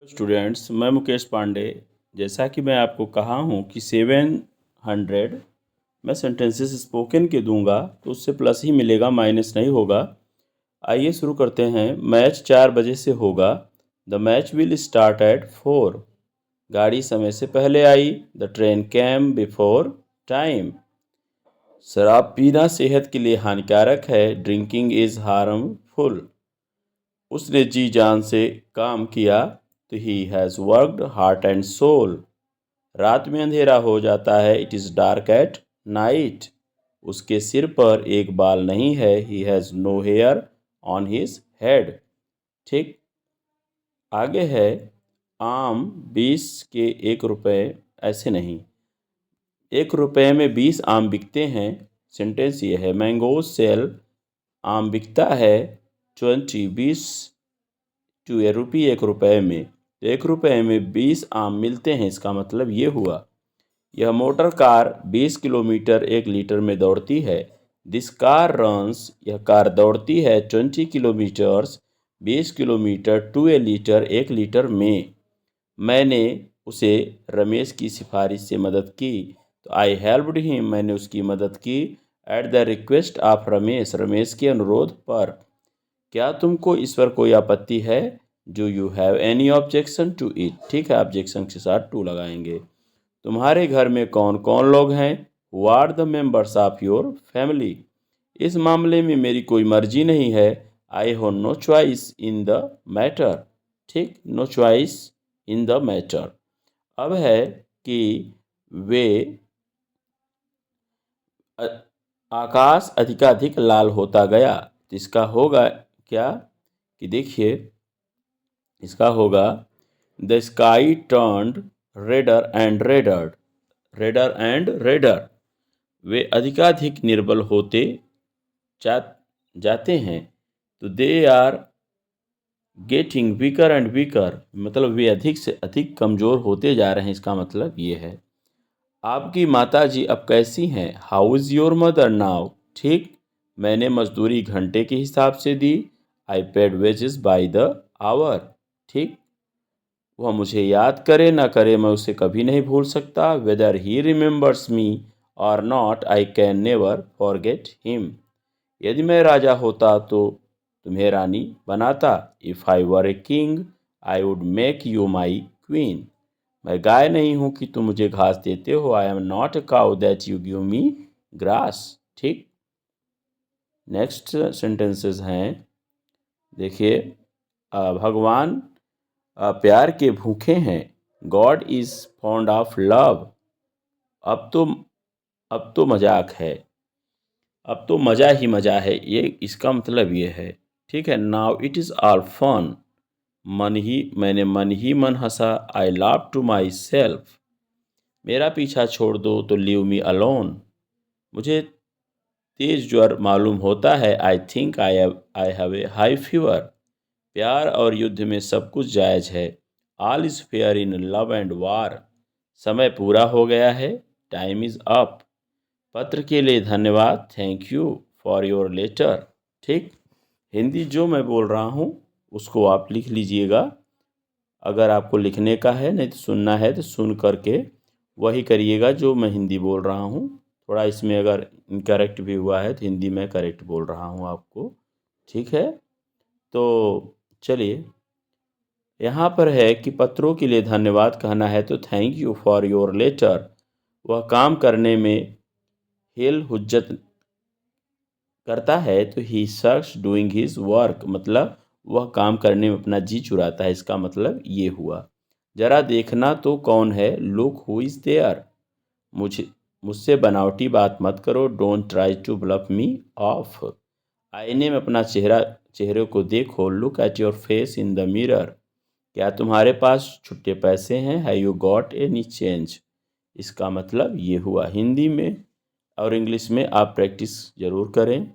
Students, मैं मुकेश पांडे। जैसा कि मैं आपको कहा हूँ कि 700 मैं सेंटेंसेस स्पोकन के दूंगा तो उससे प्लस ही मिलेगा, माइनस नहीं होगा। आइए शुरू करते हैं। मैच 4 बजे से होगा। The match will start at 4। गाड़ी समय से पहले आई। The train came before time. शराब पीना सेहत के लिए हानिकारक है। Drinking is harmful. उसने जी जान से काम किया तो he has worked heart and soul. रात में अंधेरा हो जाता है। It is dark at night. उसके सिर पर एक बाल नहीं है। He has no hair on his head. ठीक। आगे है आम 20 के 1 रुपये। ऐसे नहीं, 1 रुपये में 20 आम बिकते हैं। सेंटेंस ये है, मैंगो सेल। आम बिकता है 20 टू ए रुपी, 1 रुपये में। 1 रुपये में 20 आम मिलते हैं। इसका मतलब ये हुआ। यह मोटर कार 20 किलोमीटर 1 लीटर में दौड़ती है। This car runs. यह कार दौड़ती है 20 kilometres 20 kilometre to a litre 1 litre में। मैंने उसे रमेश की सिफारिश से मदद की। तो आई हेल्प्ड हिम। मैंने उसकी मदद की at the request of Ramesh. Ramesh के अनुरोध पर। क्या तुमको इस पर कोई आपत्ति है? Do you have any objection to it? ठीक है, ऑब्जेक्शन के साथ टू लगाएंगे। तुम्हारे घर में कौन कौन लोग हैं? Who are the members of your family? इस मामले में मेरी कोई मर्जी नहीं है। I have no choice in the matter. ठीक, no choice in the matter. अब है कि वे आकाश अधिकाधिक लाल होता गया। तो इसका होगा क्या कि देखिए, इसका होगा the sky turned redder and redder. Redder and redder. वे अधिकाधिक निर्बल होते जाते हैं। तो they are getting weaker and weaker, मतलब वे अधिक से अधिक कमज़ोर होते जा रहे हैं। इसका मतलब ये है। आपकी माता जी अब कैसी हैं? How is your mother now? ठीक, मैंने मजदूरी घंटे के हिसाब से दी। I paid wages by the hour. ठीक, वह मुझे याद करे ना करे, मैं उसे कभी नहीं भूल सकता। वेदर ही रिमेंबर्स मी और not, I can never forget him. यदि मैं राजा होता तो तुम्हें रानी बनाता। If I were a king I would make you my queen. मैं गाय नहीं हूँ कि तुम मुझे घास देते हो। I am not a cow that you give me grass. ठीक। नेक्स्ट सेंटेंसेस हैं, देखिए। भगवान प्यार के भूखे हैं। God is fond of love. अब तो अब तो मजाक है। अब तो मज़ा ही मज़ा है, ये इसका मतलब ये है। ठीक है। Now it is all fun. मैंने मन ही मन हंसा। आई लाव टू माई सेल्फ। मेरा पीछा छोड़ दो तो लीव मी अलोन। मुझे तेज ज्वर मालूम होता है। I think I have a high fever. प्यार और युद्ध में सब कुछ जायज़ है। All is fair in love and war. समय पूरा हो गया है। Time is up. पत्र के लिए धन्यवाद। Thank you for your letter. ठीक। हिंदी जो मैं बोल रहा हूँ उसको आप लिख लीजिएगा। अगर आपको लिखने का है, नहीं तो सुनना है तो सुन करके वही करिएगा जो मैं हिंदी बोल रहा हूँ। थोड़ा इसमें अगर इनकरेक्ट भी हुआ है तो हिंदी में करेक्ट बोल रहा हूँ आपको। ठीक है। तो चलिए, यहाँ पर है कि पत्रों के लिए धन्यवाद कहना है तो thank you for your letter. वह काम करने में हेल हुज्जत करता है तो ही सक्स डूइंग हिज वर्क, मतलब वह काम करने में अपना जी चुराता है। इसका मतलब ये हुआ। जरा देखना तो कौन है? Look who is there. मुझसे बनावटी बात मत करो। Don't try to bluff me off. आईने में अपना चेहरे को देखो। Look at your face in the mirror. क्या तुम्हारे पास छुट्टे पैसे हैं? Have you got any change? इसका मतलब ये हुआ। हिंदी में और इंग्लिश में आप प्रैक्टिस ज़रूर करें।